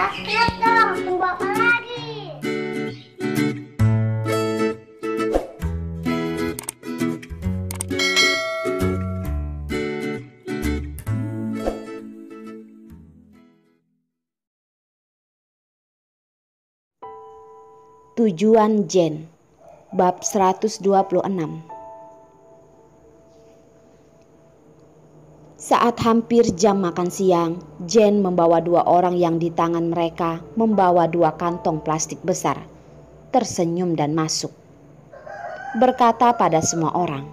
Subscribe dong, tunggu apa lagi? Tujuan Jen, bab 126. Saat hampir jam makan siang, Jen membawa dua orang yang di tangan mereka membawa dua kantong plastik besar, tersenyum dan masuk. Berkata pada semua orang,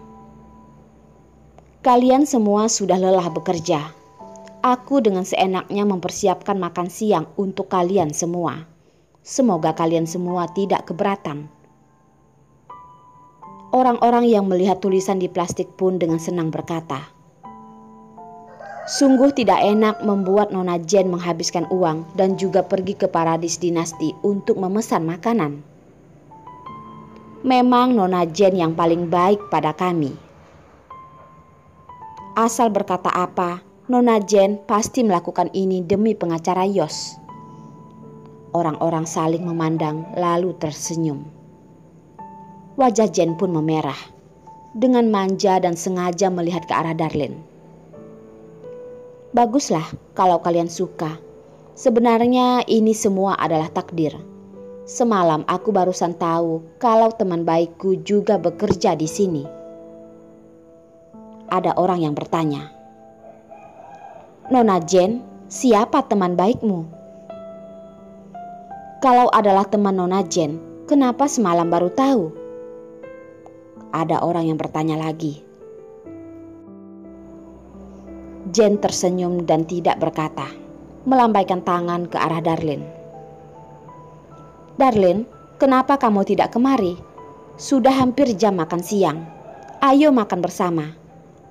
"Kalian semua sudah lelah bekerja. Aku dengan seenaknya mempersiapkan makan siang untuk kalian semua. Semoga kalian semua tidak keberatan." Orang-orang yang melihat tulisan di plastik pun dengan senang berkata, "Sungguh tidak enak membuat Nona Jen menghabiskan uang dan juga pergi ke Paradis Dinasti untuk memesan makanan. Memang Nona Jen yang paling baik pada kami." Asal berkata apa, Nona Jen pasti melakukan ini demi pengacara Yos. Orang-orang saling memandang lalu tersenyum. Wajah Jen pun memerah, dengan manja dan sengaja melihat ke arah Darlene. "Baguslah kalau kalian suka. Sebenarnya ini semua adalah takdir. Semalam aku barusan tahu kalau teman baikku juga bekerja di sini." Ada orang yang bertanya, "Nona Jen, siapa teman baikmu?" "Kalau adalah teman Nona Jen, kenapa semalam baru tahu?" Ada orang yang bertanya lagi. Jen tersenyum dan tidak berkata, melambaikan tangan ke arah Darlene. "Darlene, kenapa kamu tidak kemari? Sudah hampir jam makan siang. Ayo makan bersama.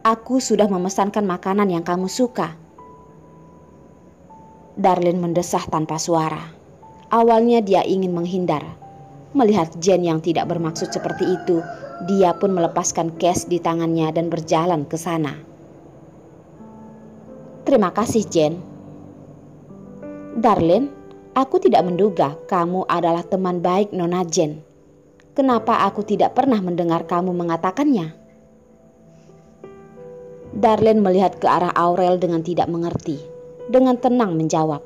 Aku sudah memesankan makanan yang kamu suka." Darlene mendesah tanpa suara. Awalnya dia ingin menghindar. Melihat Jen yang tidak bermaksud seperti itu, dia pun melepaskan cash di tangannya dan berjalan ke sana. "Terima kasih, Jen." "Darlene, aku tidak menduga kamu adalah teman baik Nona Jen. Kenapa aku tidak pernah mendengar kamu mengatakannya?" Darlene melihat ke arah Aurel dengan tidak mengerti. Dengan tenang menjawab,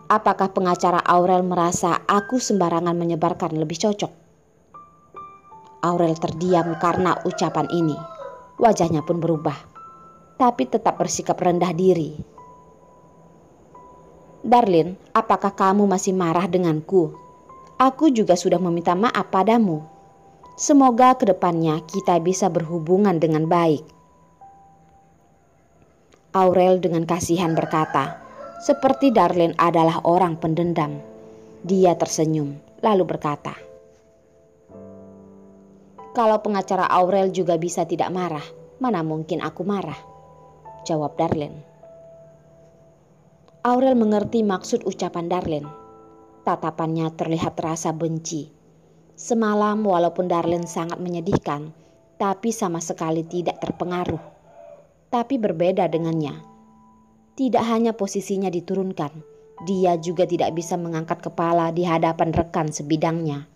"Apakah pengacara Aurel merasa aku sembarangan menyebarkan lebih cocok?" Aurel terdiam karena ucapan ini. Wajahnya pun berubah, tapi tetap bersikap rendah diri. "Darlene, apakah kamu masih marah denganku? Aku juga sudah meminta maaf padamu. Semoga kedepannya kita bisa berhubungan dengan baik." Aurel dengan kasihan berkata, seperti Darlene adalah orang pendendam. Dia tersenyum lalu berkata, "Kalau pengacara Aurel juga bisa tidak marah, mana mungkin aku marah?" jawab Darlene. Aurel mengerti maksud ucapan Darlene. Tatapannya terlihat rasa benci. Semalam walaupun Darlene sangat menyedihkan, tapi sama sekali tidak terpengaruh. Tapi berbeda dengannya. Tidak hanya posisinya diturunkan, dia juga tidak bisa mengangkat kepala di hadapan rekan sebidangnya.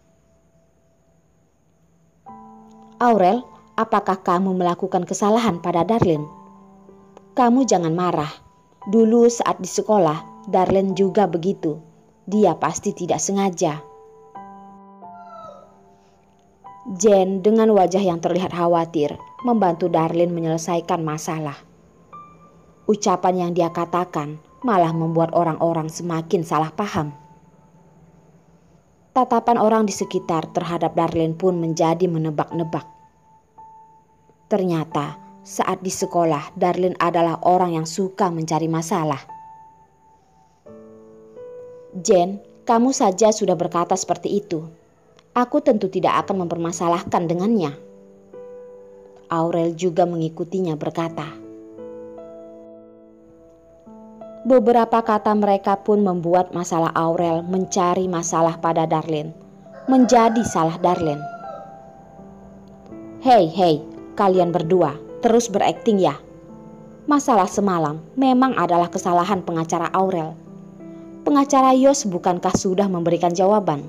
"Aurel, apakah kamu melakukan kesalahan pada Darlene? Kamu jangan marah. Dulu saat di sekolah, Darlene juga begitu. Dia pasti tidak sengaja." Jen dengan wajah yang terlihat khawatir membantu Darlene menyelesaikan masalah. Ucapan yang dia katakan malah membuat orang-orang semakin salah paham. Tatapan orang di sekitar terhadap Darlene pun menjadi menebak-nebak. Ternyata saat di sekolah Darlene adalah orang yang suka mencari masalah. "Jen, kamu saja sudah berkata seperti itu. Aku tentu tidak akan mempermasalahkan dengannya." Aurel juga mengikutinya berkata. Beberapa kata mereka pun membuat masalah Aurel mencari masalah pada Darlene menjadi salah Darlene. Hei, kalian berdua terus berakting ya. Masalah semalam memang adalah kesalahan pengacara Aurel. Pengacara Yos bukankah sudah memberikan jawaban?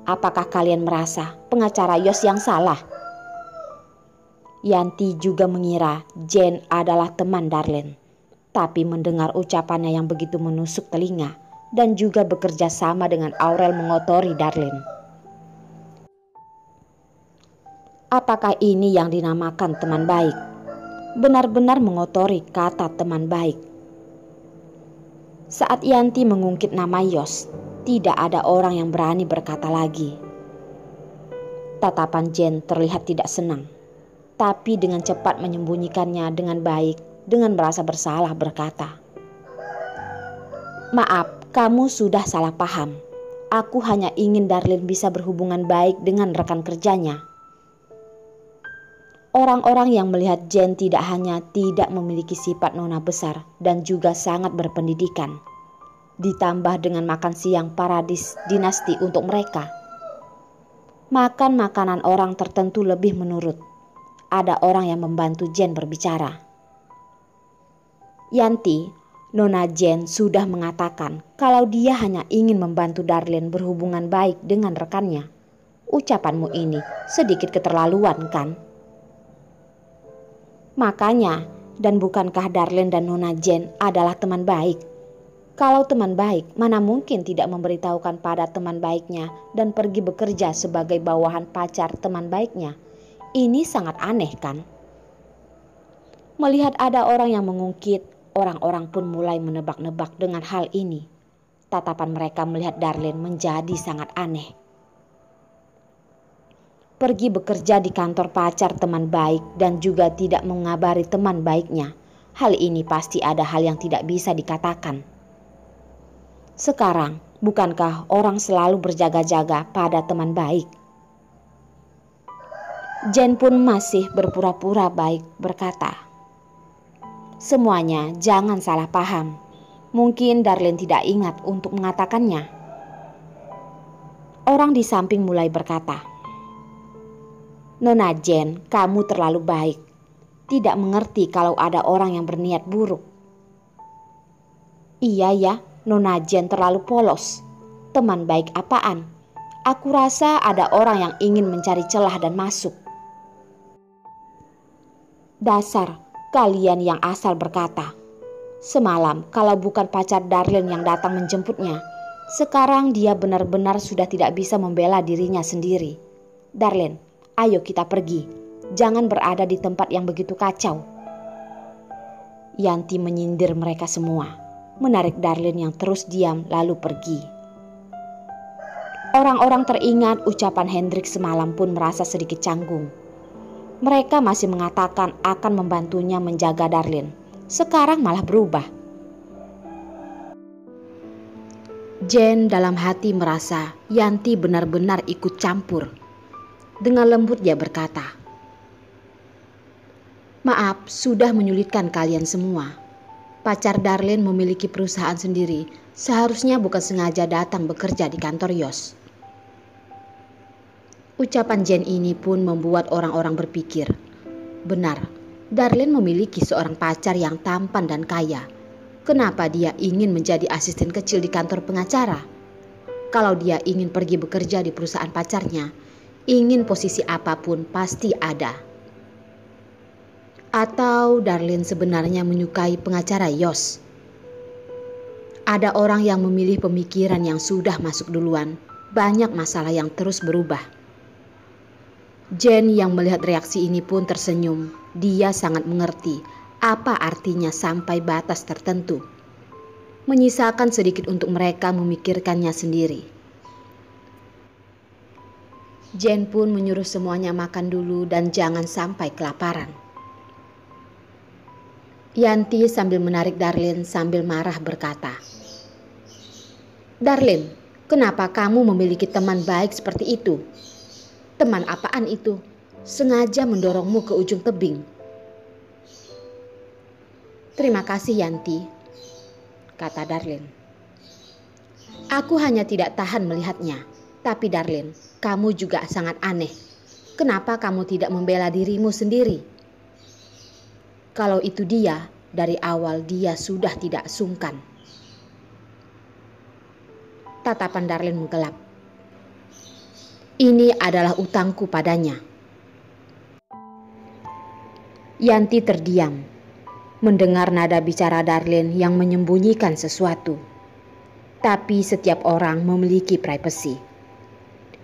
Apakah kalian merasa pengacara Yos yang salah? Yanti juga mengira Jane adalah teman Darlene. Tapi mendengar ucapannya yang begitu menusuk telinga dan juga bekerja sama dengan Aurel mengotori Darlene. Apakah ini yang dinamakan teman baik? Benar-benar mengotori kata teman baik. Saat Yanti mengungkit nama Yos, tidak ada orang yang berani berkata lagi. Tatapan Jane terlihat tidak senang, tapi dengan cepat menyembunyikannya dengan baik, dengan merasa bersalah berkata, "Maaf, kamu sudah salah paham. Aku hanya ingin Darlene bisa berhubungan baik dengan rekan kerjanya." Orang-orang yang melihat Jane tidak hanya tidak memiliki sifat nona besar dan juga sangat berpendidikan, ditambah dengan makan siang paradis dinasti untuk mereka. Makan makanan orang tertentu lebih menurut. Ada orang yang membantu Jane berbicara. Yanti, Nona Jane sudah mengatakan kalau dia hanya ingin membantu Darlene berhubungan baik dengan rekannya. Ucapanmu ini sedikit keterlaluan, kan? Makanya, dan bukankah Darlene dan Nona Jane adalah teman baik? Kalau teman baik, mana mungkin tidak memberitahukan pada teman baiknya dan pergi bekerja sebagai bawahan pacar teman baiknya? Ini sangat aneh, kan? Melihat ada orang yang mengungkit, orang-orang pun mulai menebak-nebak dengan hal ini. Tatapan mereka melihat Darlene menjadi sangat aneh. Pergi bekerja di kantor pacar teman baik dan juga tidak mengabari teman baiknya. Hal ini pasti ada hal yang tidak bisa dikatakan. Sekarang, bukankah orang selalu berjaga-jaga pada teman baik? Jane pun masih berpura-pura baik berkata, "Semuanya jangan salah paham. Mungkin Darlene tidak ingat untuk mengatakannya." Orang di samping mulai berkata, "Nona Jane, kamu terlalu baik. Tidak mengerti kalau ada orang yang berniat buruk." "Iya ya, Nona Jane terlalu polos. Teman baik apaan? Aku rasa ada orang yang ingin mencari celah dan masuk." "Dasar kalian yang asal berkata. Semalam kalau bukan pacar Darlene yang datang menjemputnya, sekarang dia benar-benar sudah tidak bisa membela dirinya sendiri. Darlene, ayo kita pergi. Jangan berada di tempat yang begitu kacau." Yanti menyindir mereka semua, menarik Darlene yang terus diam lalu pergi. Orang-orang teringat ucapan Hendrik semalam pun merasa sedikit canggung. Mereka masih mengatakan akan membantunya menjaga Darlene. Sekarang malah berubah. Jane dalam hati merasa Yanti benar-benar ikut campur. Dengan lembut dia berkata, "Maaf, sudah menyulitkan kalian semua. Pacar Darlene memiliki perusahaan sendiri. Seharusnya bukan sengaja datang bekerja di kantor Yos." Ucapan Jane ini pun membuat orang-orang berpikir, benar, Darlene memiliki seorang pacar yang tampan dan kaya. Kenapa dia ingin menjadi asisten kecil di kantor pengacara? Kalau dia ingin pergi bekerja di perusahaan pacarnya, ingin posisi apapun pasti ada. Atau Darlene sebenarnya menyukai pengacara Yos? Ada orang yang memilih pemikiran yang sudah masuk duluan. Banyak masalah yang terus berubah. Jane yang melihat reaksi ini pun tersenyum. Dia sangat mengerti apa artinya sampai batas tertentu. Menyisakan sedikit untuk mereka memikirkannya sendiri. Jane pun menyuruh semuanya makan dulu dan jangan sampai kelaparan. Yanti sambil menarik Darlene sambil marah berkata, "Darlene, kenapa kamu memiliki teman baik seperti itu? Teman apaan itu? Sengaja mendorongmu ke ujung tebing." "Terima kasih Yanti," kata Darlene. "Aku hanya tidak tahan melihatnya. Tapi Darlene, kamu juga sangat aneh. Kenapa kamu tidak membela dirimu sendiri? Kalau itu dia, dari awal dia sudah tidak sungkan." Tatapan Darlin menggelap. Ini adalah utangku padanya. Yanti terdiam, mendengar nada bicara Darlin yang menyembunyikan sesuatu. Tapi setiap orang memiliki privasi.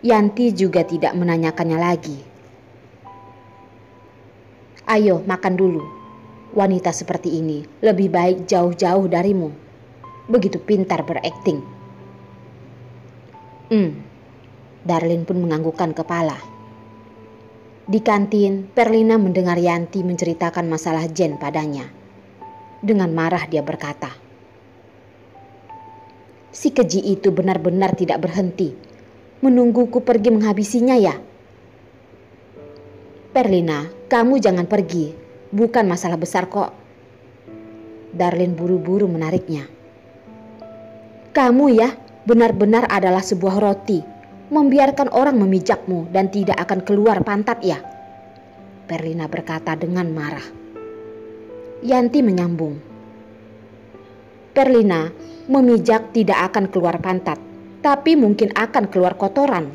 Yanti juga tidak menanyakannya lagi. Ayo makan dulu. Wanita seperti ini lebih baik jauh-jauh darimu. Begitu pintar berakting. Darlin pun menganggukkan kepala. Di kantin, Perlina mendengar Yanti menceritakan masalah Jen padanya. Dengan marah dia berkata, "Si keji itu benar-benar tidak berhenti. Menungguku pergi menghabisinya ya?" "Perlina, kamu jangan pergi. Bukan masalah besar kok." Darlin buru-buru menariknya. "Kamu ya benar-benar adalah sebuah roti. Membiarkan orang memijakmu dan tidak akan keluar pantat ya?" Perlina berkata dengan marah. Yanti menyambung, "Perlina, memijak tidak akan keluar pantat, tapi mungkin akan keluar kotoran."